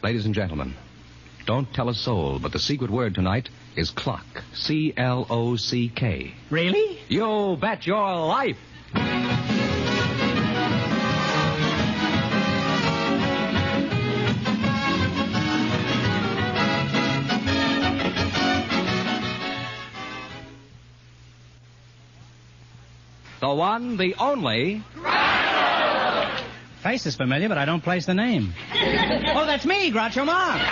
Ladies and gentlemen, don't tell a soul, but the secret word tonight is clock. C-L-O-C-K. Really? You bet your life. The one, the only... Face is familiar, but I don't place the name. Oh, that's me, Groucho Marx.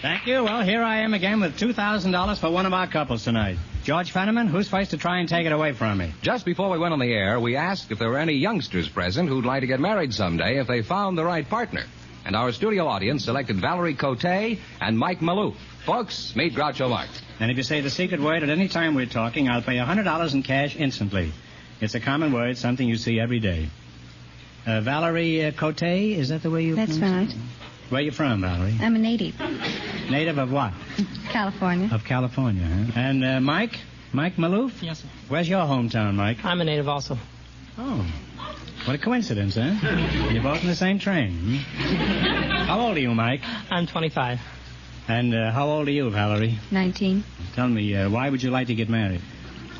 Thank you. Well, here I am again with $2,000 for one of our couples tonight. George Fenneman, who's first to try and take it away from me? Just before we went on the air, we asked if there were any youngsters present who'd like to get married someday if they found the right partner. And our studio audience selected Valerie Cote and Mike Maloof. Folks, meet Groucho Marx. And if you say the secret word at any time we're talking, I'll pay $100 in cash instantly. It's a common word, something you see every day. Valerie Cote, is that the way you That's right. Where are you from, Valerie? I'm a native. Native of what? California. Of California, huh? And Mike? Mike Maloof? Yes, sir. Where's your hometown, Mike? I'm a native also. Oh. What a coincidence, huh? You're both in the same train. Hmm? How old are you, Mike? I'm 25. And how old are you, Valerie? 19. Tell me, why would you like to get married?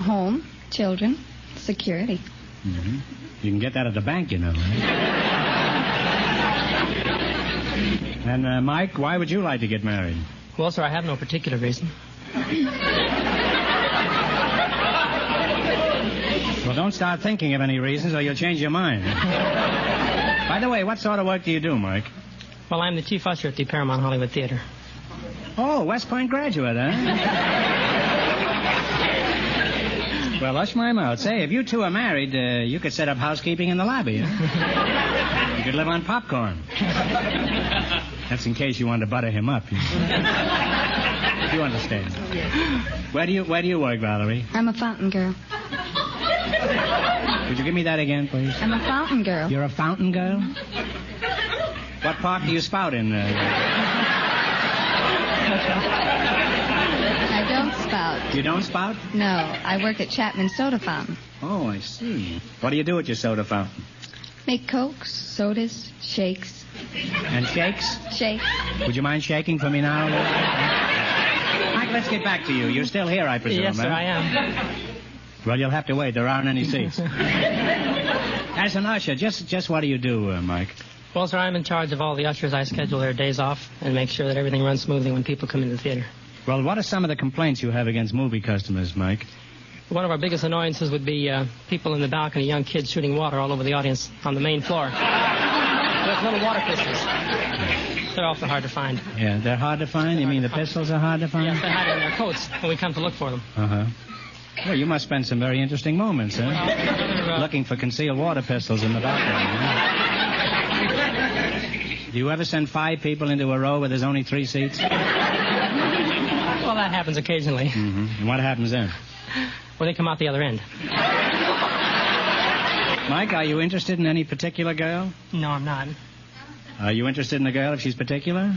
Home, children, security. Mm-hmm. You can get that at the bank, you know. Right? And, Mike, why would you like to get married? Well, sir, I have no particular reason. Well, don't start thinking of any reasons or you'll change your mind. By the way, what sort of work do you do, Mike? Well, I'm the chief usher at the Paramount Hollywood Theater. Oh, West Point graduate, huh? Well, hush my mouth. Say, if you two are married, you could set up housekeeping in the lobby, huh? You could live on popcorn. That's in case you want to butter him up. You understand. Where do you work, Valerie? I'm a fountain girl. Would you give me that again, please? I'm a fountain girl. You're a fountain girl? What park do you spout in? I don't spout. You don't spout? No, I work at Chapman's Soda Fountain. Oh, I see. What do you do at your soda fountain? Make cokes, sodas, shakes. And shakes? Shakes. Would you mind shaking for me now? Mike, let's get back to you. You're still here, I presume, Yes, sir, huh? I am. Well, you'll have to wait. There aren't any seats. As an usher, just what do you do, Mike? Well, sir, I'm in charge of all the ushers. I schedule their days off and make sure that everything runs smoothly when people come into the theater. Well, what are some of the complaints you have against movie customers, Mike? One of our biggest annoyances would be people in the balcony, young kids shooting water all over the audience on the main floor. With little water pistols. They're awful hard to find. Yeah, they're hard to find? You mean the pistols are hard to find? Yes, they hide in their coats when we come to look for them. Uh-huh. Well, you must spend some very interesting moments, huh? Looking for concealed water pistols in the balcony, huh? Do you ever send 5 people into a row where there's only 3 seats? Well, that happens occasionally. Mm-hmm. And what happens then? Well, they come out the other end. Mike, are you interested in any particular girl? No, I'm not. Are you interested in a girl if she's particular?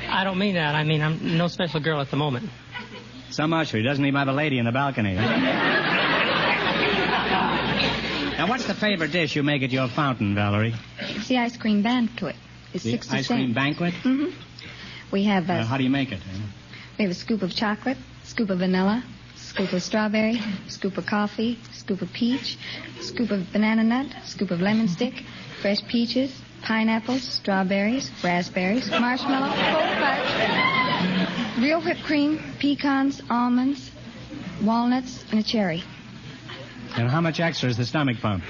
I don't mean that. I mean, I'm no special girl at the moment. Some usher, he doesn't even have a lady in the balcony. Now, what's the favorite dish you make at your fountain, Valerie? It's the ice cream banquet. It's 60 cents. Ice cream banquet? Mm-hmm. We have how do you make it? We have a scoop of chocolate, scoop of vanilla, scoop of strawberry, scoop of coffee, scoop of peach, scoop of banana nut, scoop of lemon stick, fresh peaches, pineapples, strawberries, raspberries, marshmallow, cold fudge, real whipped cream, pecans, almonds, walnuts, and a cherry. And how much extra is the stomach pump?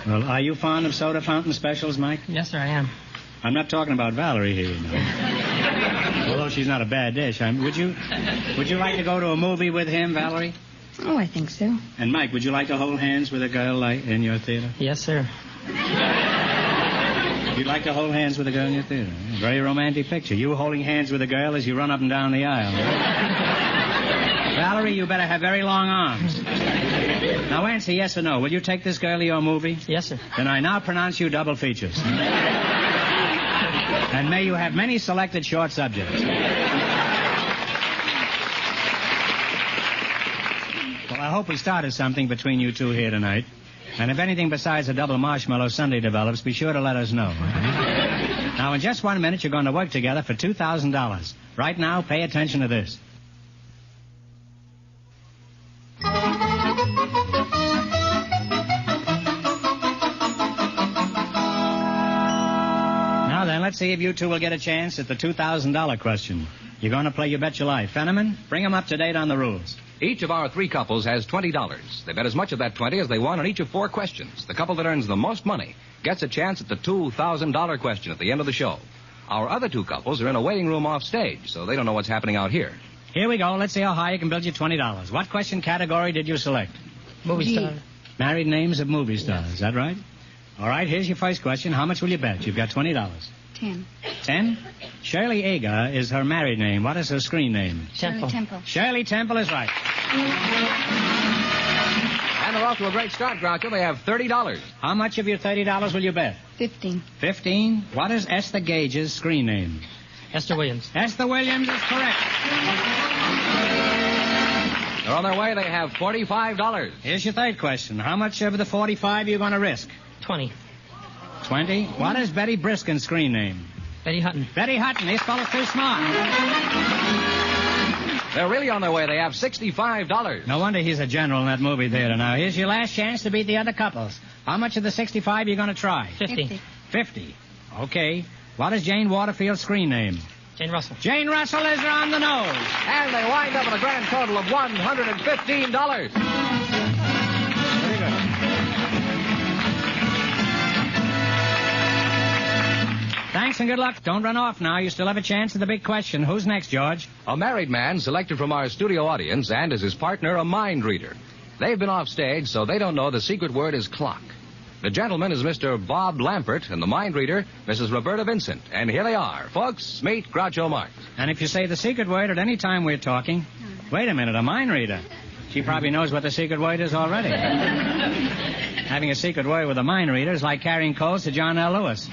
Well, are you fond of soda fountain specials, Mike? Yes, sir, I am. I'm not talking about Valerie here, you know. Although she's not a bad dish. Would you like to go to a movie with him, Valerie? Oh, I think so. And Mike, would you like to hold hands with a girl like in your theater? Yes, sir. You'd like to hold hands with a girl in your theater? Very romantic picture. You holding hands with a girl as you run up and down the aisle. Valerie, you better have very long arms. Now answer yes or no. Will you take this girl to your movie? Yes, sir. Then I now pronounce you double features. And may you have many selected short subjects. Well, I hope we started something between you two here tonight. And if anything besides a double marshmallow sundae develops, be sure to let us know. Now, in just 1 minute, you're going to work together for $2,000. Right now, pay attention to this. Now then, let's see if you two will get a chance at the $2,000 question. You're going to play You Bet Your Life. Fenneman, bring them up to date on the rules. Each of our three couples has $20. They bet as much of that 20 as they won on each of 4 questions. The couple that earns the most money gets a chance at the $2,000 question at the end of the show. Our other 2 couples are in a waiting room off stage, so they don't know what's happening out here. Here we go. Let's see how high you can build your $20. What question category did you select? Movie star. Married names of movie stars. Is that right? All right, here's your first question. How much will you bet? You've got $20. 10. 10? Shirley Aga is her married name. What is her screen name? Shirley Temple. Shirley Temple is right. And they're off to a great start, Groucho. They have $30. How much of your $30 will you bet? 15. 15? What is Esther Gage's screen name? Esther Williams. Esther Williams is correct. They're on their way. They have $45. Here's your third question. How much of the 45 are you going to risk? 20. 20? What is Betty Briskin's screen name? Betty Hutton. Betty Hutton. These fellas too smart. They're really on their way. They have $65. No wonder he's a general in that movie theater. Now, here's your last chance to beat the other couples. How much of the 65 are you going to try? 50. 50. Okay. What is Jane Waterfield's screen name? Jane Russell. Jane Russell is on the nose. And they wind up with a grand total of $115. Very good. Thanks and good luck. Don't run off now. You still have a chance at the big question. Who's next, George? A married man selected from our studio audience and as his partner, a mind reader. They've been off stage, so they don't know the secret word is clock. The gentleman is Mr. Bob Lampert, and the mind reader, Mrs. Roberta Vincent. And here they are. Folks, meet Groucho Marx. And if you say the secret word at any time we're talking... Wait a minute, a mind reader. She probably knows what the secret word is already. Having a secret word with a mind reader is like carrying coals to John L. Lewis.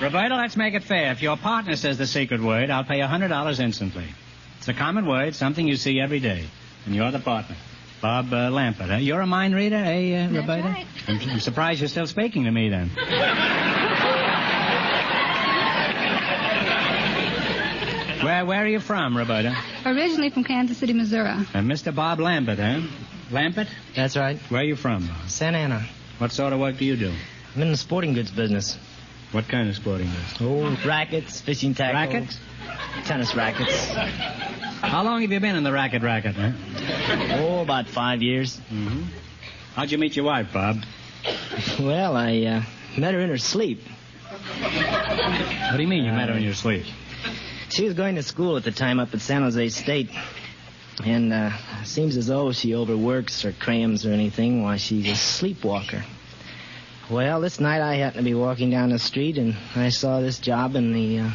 Roberta, let's make it fair. If your partner says the secret word, I'll pay $100 instantly. It's a common word, something you see every day. And you're the partner. Bob Lampert, huh? You're a mind reader, eh, Roberta? That's right. I'm surprised you're still speaking to me, then. Where are you from, Roberta? Originally from Kansas City, Missouri. Mr. Bob Lampert, huh? Lampert? That's right. Where are you from? Santa Ana. What sort of work do you do? I'm in the sporting goods business. What kind of sporting goods? Oh, rackets, fishing tackle. Rackets? Tennis rackets. How long have you been in the racket, huh? Oh, about 5 years. Mm-hmm. How'd you meet your wife, Bob? Well, I met her in her sleep. What do you mean you met her in your sleep? She was going to school at the time up at San Jose State. And seems as though she overworks or crams or anything while she's a sleepwalker. Well, this night I happened to be walking down the street and I saw this job in the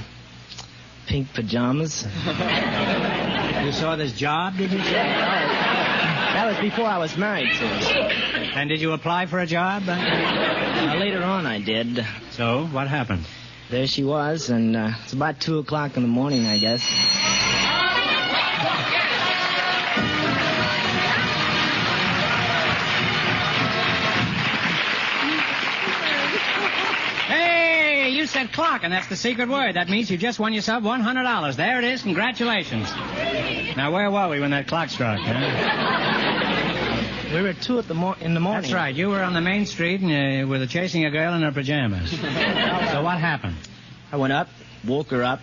pink pajamas. You saw this job, did you? That was before I was married to her. And did you apply for a job? Later on I did. So, what happened? There she was, and it's about 2 o'clock in the morning, I guess. Hey, you said clock, and that's the secret word. That means you just won yourself $100. There it is. Congratulations. Now, where were we when that clock struck? We were at 2 in the morning. That's right. You were on the main street and were chasing a girl in her pajamas. So what happened? I went up, woke her up,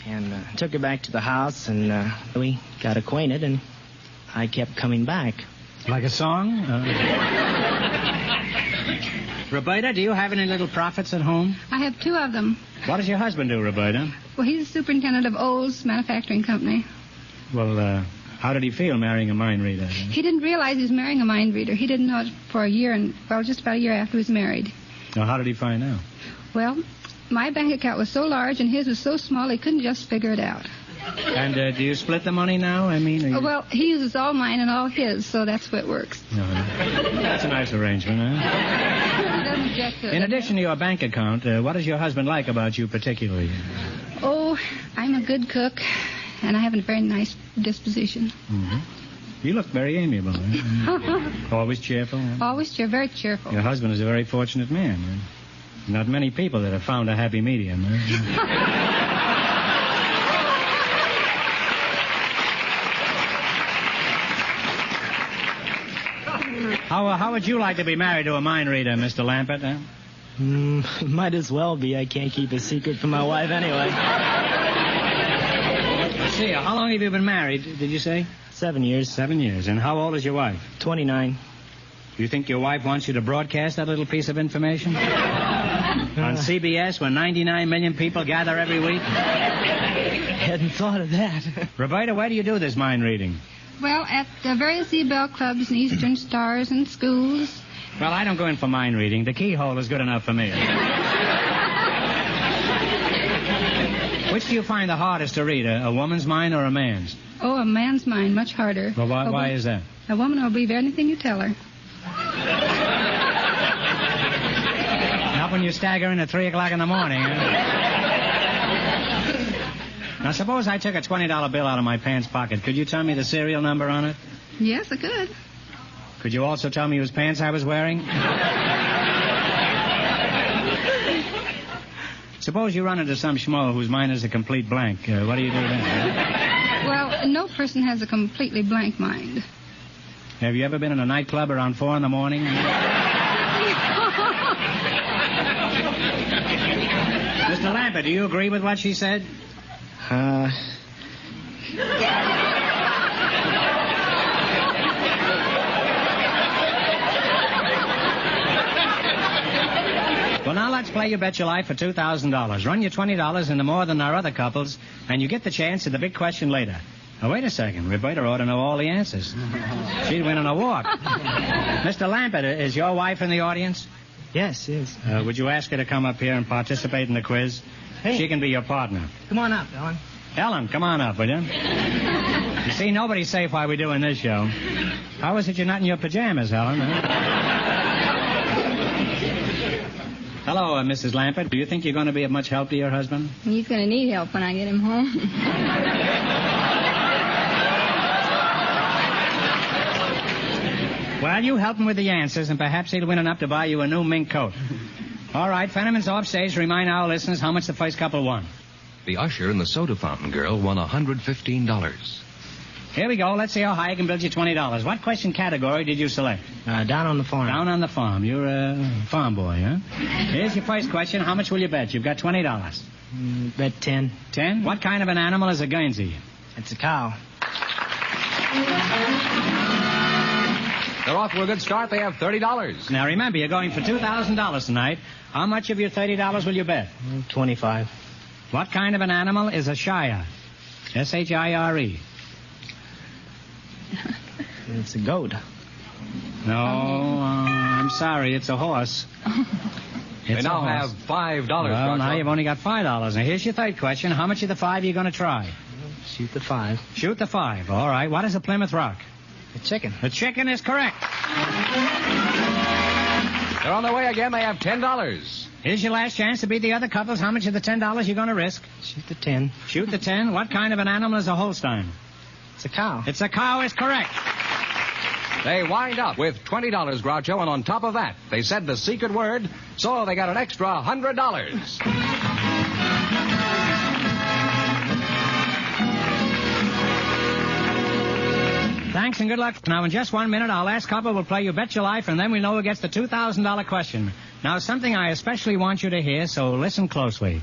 and took her back to the house, and we got acquainted, and I kept coming back. Like a song? Roberta, do you have any little prophets at home? I have 2 of them. What does your husband do, Roberta? Well, he's the superintendent of Olds Manufacturing Company. Well, how did he feel marrying a mind reader? He didn't realize he was marrying a mind reader. He didn't know it for a year, just about a year after he was married. Now, how did he find out? Well, my bank account was so large and his was so small he couldn't just figure it out. And do you split the money now? I mean, Well, he uses all mine and all his, so that's what works. No, that's a nice arrangement, huh? He doesn't object to it. In addition to your bank account, what does your husband like about you particularly? Oh, I'm a good cook, and I have a very nice disposition. Mm-hmm. You look very amiable. Huh? Always cheerful. Huh? Always very cheerful. Your husband is a very fortunate man. Huh? Not many people that have found a happy medium. Huh? How would you like to be married to a mind reader, Mr. Lampert? Huh? Might as well be. I can't keep a secret from my wife anyway. Let's see, how long have you been married, did you say? 7 years. 7 years. And how old is your wife? 29. Do you think your wife wants you to broadcast that little piece of information? On CBS, where 99 million people gather every week? Hadn't thought of that. Roberta, where do you do this mind reading? Well, at various E-Bell clubs and Eastern Stars and schools. Well, I don't go in for mind reading. The keyhole is good enough for me. Which do you find the hardest to read, a woman's mind or a man's? Oh, a man's mind, much harder. Well, why is that? A woman will believe anything you tell her. Not when you stagger in at 3 o'clock in the morning, huh? Now, suppose I took a $20 bill out of my pants pocket. Could you tell me the serial number on it? Yes, I could. Could you also tell me whose pants I was wearing? Suppose you run into some schmo whose mind is a complete blank. What do you do then? Well, no person has a completely blank mind. Have you ever been in a nightclub around 4 in the morning? Mr. Lampert, do you agree with what she said? Well, now let's play You Bet Your Life for $2,000. Run your $20 into more than our other couples, and you get the chance at the big question later. Now, wait a second. Roberta ought to know all the answers. She'd win on a walk. Mr. Lampert, is your wife in the audience? Yes, yes. Would you ask her to come up here and participate in the quiz? Hey. She can be your partner. Come on up, Ellen. Ellen, come on up, will you? You see, nobody's safe while we're doing this show. How is it you're not in your pajamas, Ellen? Hello, Mrs. Lampert. Do you think you're going to be of much help to your husband? He's going to need help when I get him home. Well, you help him with the answers, and perhaps he'll win enough to buy you a new mink coat. All right, Fenneman's off stage to remind our listeners how much the first couple won. The usher and the soda fountain girl won $115. Here we go. Let's see how high I can build you $20. What question category did you select? Down on the farm. Down on the farm. You're a farm boy, huh? Here's your first question. How much will you bet? You've got $20. Bet 10. 10? What kind of an animal is a Guernsey? It's a cow. They're off to a good start. They have $30. Now, remember, you're going for $2,000 tonight. How much of your $30 will you bet? 25. What kind of an animal is a shire? S-H-I-R-E. It's a goat. No, I'm sorry. It's a horse. They now have $5. Well, now you've only got $5. Now, here's your third question. How much of the 5 are you going to try? Shoot the 5. Shoot the 5. All right. What is a Plymouth Rock? A chicken. The chicken is correct. They're on their way again. They have $10. Here's your last chance to beat the other couples. How much of the $10 you going to risk? Shoot the 10. Shoot the 10. What kind of an animal is a Holstein? It's a cow. It's a cow is correct. They wind up with $20, Groucho, and on top of that, they said the secret word, so they got an extra $100. Thanks and good luck. Now, in just 1 minute, our last couple will play You Bet Your Life, and then we know who gets the $2,000 question. Now, something I especially want you to hear, so listen closely.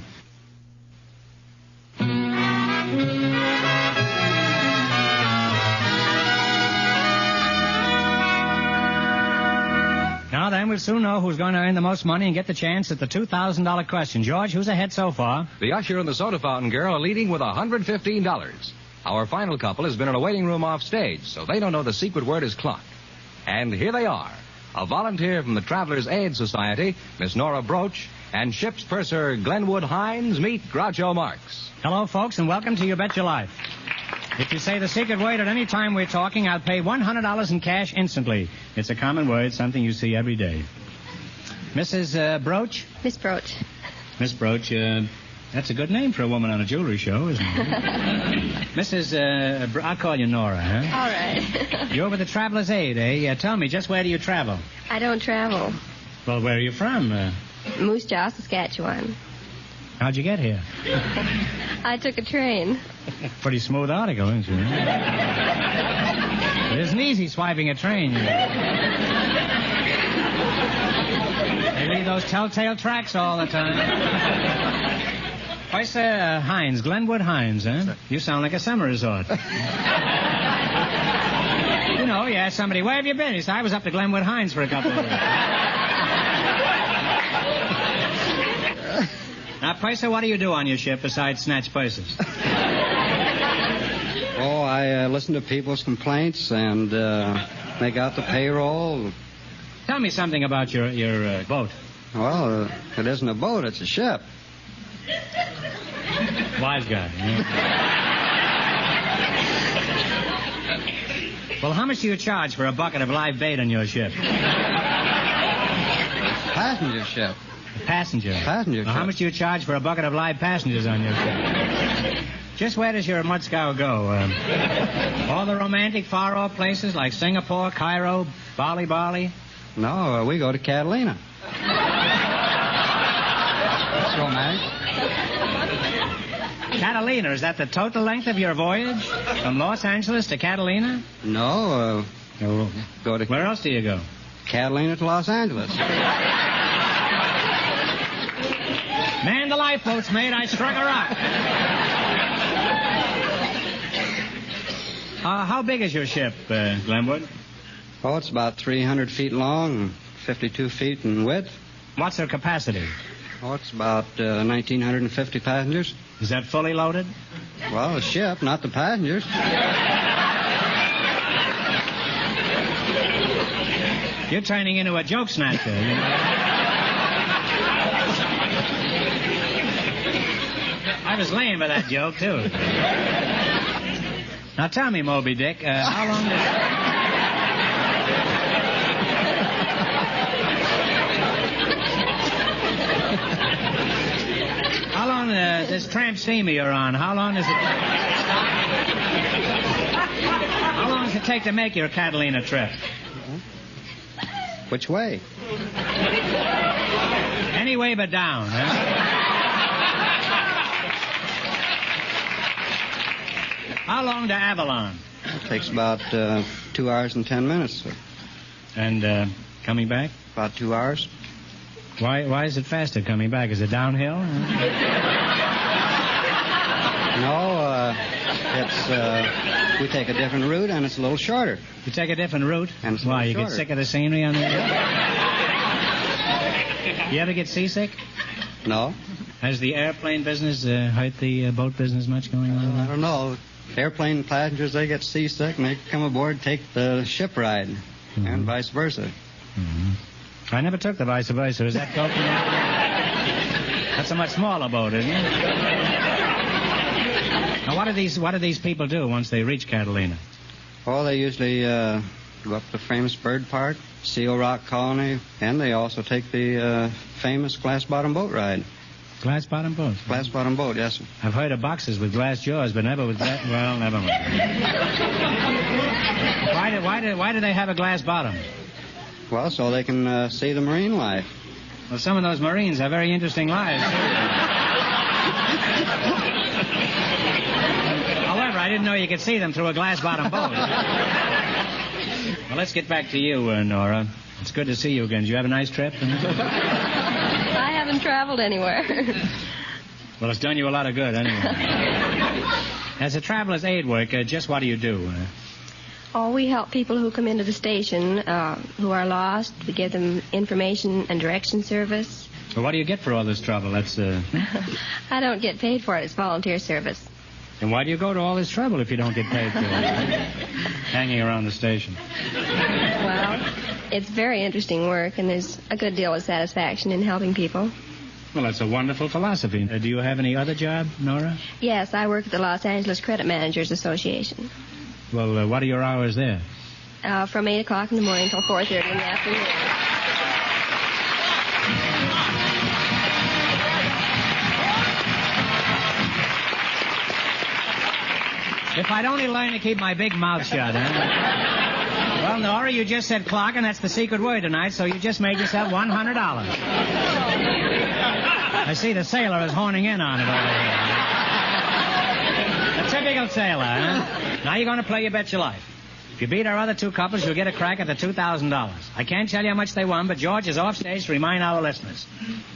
Now then, we'll soon know who's going to earn the most money and get the chance at the $2,000 question. George, who's ahead so far? The usher and the soda fountain girl are leading with $115. Our final couple has been in a waiting room off stage, so they don't know the secret word is clock. And here they are. a volunteer from the Travelers Aid Society, Miss Nora Broach, and ship's purser Glenwood Hines meet Groucho Marx. Hello, folks, and welcome to You Bet Your Life. If you say the secret word at any time we're talking, I'll pay $100 in cash instantly. It's a common word, something you see every day. Mrs. Broach? Miss Broach. Miss Broach, that's a good name for a woman on a jewelry show, isn't it? Mrs. I'll call you Nora, huh? All right. You're with the Travelers Aid, eh? Tell me, just where do you travel? I don't travel. Well, where are you from? Moose Jaw, Saskatchewan. How'd you get here? I took a train. Pretty smooth article, isn't it? It isn't easy swiping a train. They leave those telltale tracks all the time. Why, sir, Hines, Glenwood Hines, huh? You sound like a summer resort. You know, you ask somebody, where have you been? He said, I was up to Glenwood Hines for a couple of weeks. Now, Purser, what do you do on your ship besides snatch purses? Oh, I listen to people's complaints and make out the payroll. Tell me something about your boat. Well, it isn't a boat, it's a ship. Wise guy. Yeah. Well, how much do you charge for a bucket of live bait on your ship? Passenger ship. Passenger. Passenger Well, ship. how much do you charge for a bucket of live passengers on your ship? Just where does your mudscow go? All the romantic far-off places like Singapore, Cairo, Bali? No, we go to Catalina. That's romantic. Catalina, is that the total length of your voyage? From Los Angeles to Catalina? No, go to Where else do you go? Catalina to Los Angeles. Man, the lifeboat's made. I struck a rock. How big is your ship, Glenwood? Oh, it's about 300 feet long and 52 feet in width. What's her capacity? Oh, it's about 1,950 passengers. Is that fully loaded? Well, the ship, not the passengers. You're turning into a joke snatcher, you know. I was laying by that joke, too. Now, tell me, Moby Dick, how long How long this tramp steamer you're on? How long does it take to make your Catalina trip? Which way? Any way but down, huh? How long to Avalon? It takes about 2 hours and 10 minutes. Sir. And coming back? About 2 hours. Why is it faster coming back? Is it downhill? No, it's we take a different route and it's a little shorter. You take a different route? And it's a Why, little you get shorter. sick of the scenery on the You ever get seasick? No, Has the airplane business hurt the boat business much going on? I don't know. Airplane passengers, they get seasick and they come aboard, take the ship ride, and vice versa. Mm-hmm. I never took the vice versa. Is that Coke? That's a much smaller boat, isn't it? Now, what do these people do once they reach Catalina? Oh, they usually go up the famous bird park, Seal Rock Colony, and they also take the famous glass bottom boat ride. Glass bottom boat? Glass bottom boat, yes, sir. I've heard of boxes with glass jaws, but never with glass... Well, never mind. Why do they have a glass bottom? Well, so they can see the marine life. Well, some of those Marines have very interesting lives. However, I didn't know you could see them through a glass bottom boat. Well, let's get back to you, Nora. It's good to see you again. Did you have a nice trip? I haven't traveled anywhere. Well, it's done you a lot of good, anyway. As a traveler's aid worker, just what do you do? Oh, we help people who come into the station who are lost. We give them information and direction service. Well, what do you get for all this trouble? That's, I don't get paid for it. It's volunteer service. And why do you go to all this trouble if you don't get paid for it? Hanging around the station. Well, It's very interesting work, and there's a good deal of satisfaction in helping people. Well, that's a wonderful philosophy. Do you have any other job, Nora? Yes, I work at the Los Angeles Credit Managers Association. Well, what are your hours there? From 8 o'clock in the morning till 4:30 in the afternoon. If I'd only learn to keep my big mouth shut, huh? Well, Nora, you just said clock, and that's the secret word tonight, so you just made yourself $100. I see the sailor is horning in on it over here. A typical sailor, huh? Now you're going to play You Bet Your Life. If you beat our other two couples, you'll get a crack at the $2,000. I can't tell you how much they won, but George is off stage to remind our listeners.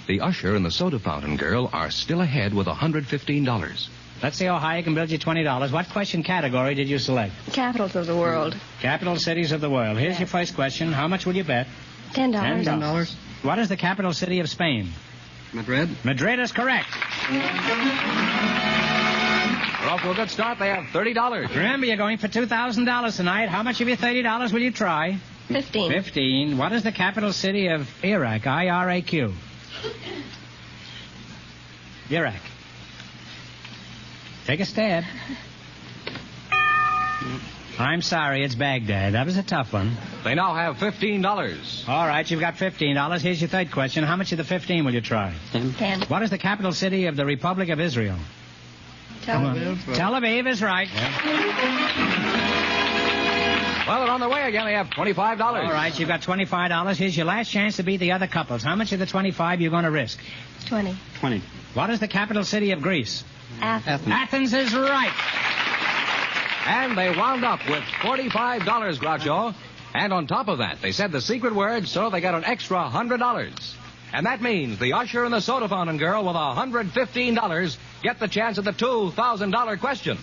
The usher and the soda fountain girl are still ahead with $115. Let's see how high I can build you $20. What question category did you select? Capitals of the world. Capital cities of the world. Here's your first question. How much will you bet? $10. $10. What is the capital city of Spain? Madrid. Madrid is correct. We're off to a good start. They have $30. Remember, you're going for $2,000 tonight. How much of your $30 will you try? 15. 15. What is the capital city of Iraq? I-R-A-Q. Iraq. Take a stab. I'm sorry, it's Baghdad. That was a tough one. They now have $15. All right, you've got $15. Here's your third question. How much of the 15 will you try? 10. What is the capital city of the Republic of Israel? Tel Aviv. Tel Aviv is right. Well, they're on their way again. They have $25. All right, you've got $25. Here's your last chance to beat the other couples. How much of the 25 you're going to risk? 20. 20. What is the capital city of Greece? Athens. Athens is right. And they wound up with $45, Groucho. And on top of that, they said the secret word, so they got an extra $100. And that means the usher and the soda fountain girl with $115 get the chance at the $2,000 question.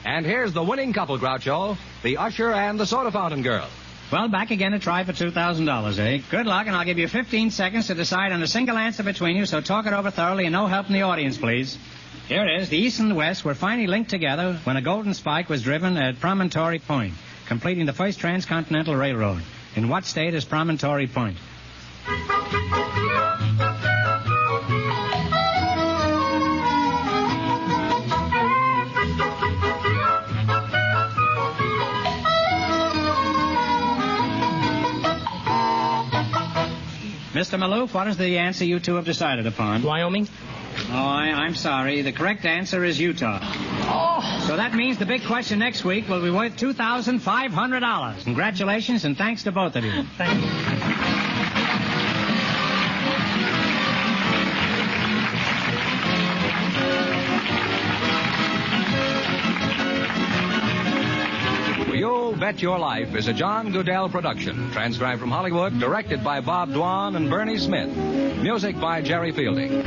And here's the winning couple, Groucho, the usher and the soda fountain girl. Well, back again to try for $2,000, eh? Good luck, and I'll give you 15 seconds to decide on a single answer between you, so talk it over thoroughly and no help in the audience, please. Here it is. The East and the West were finally linked together when a golden spike was driven at Promontory Point, completing the first transcontinental railroad. In what state is Promontory Point? Mr. Maloof, what is the answer you two have decided upon? Wyoming? Oh, I'm sorry. The correct answer is Utah. Oh! So that means the big question next week will be worth $2,500. Congratulations, and thanks to both of you. Thank you. You Bet Your Life is a John Goodell production, transcribed from Hollywood, directed by Bob Dwan and Bernie Smith. Music by Jerry Fielding.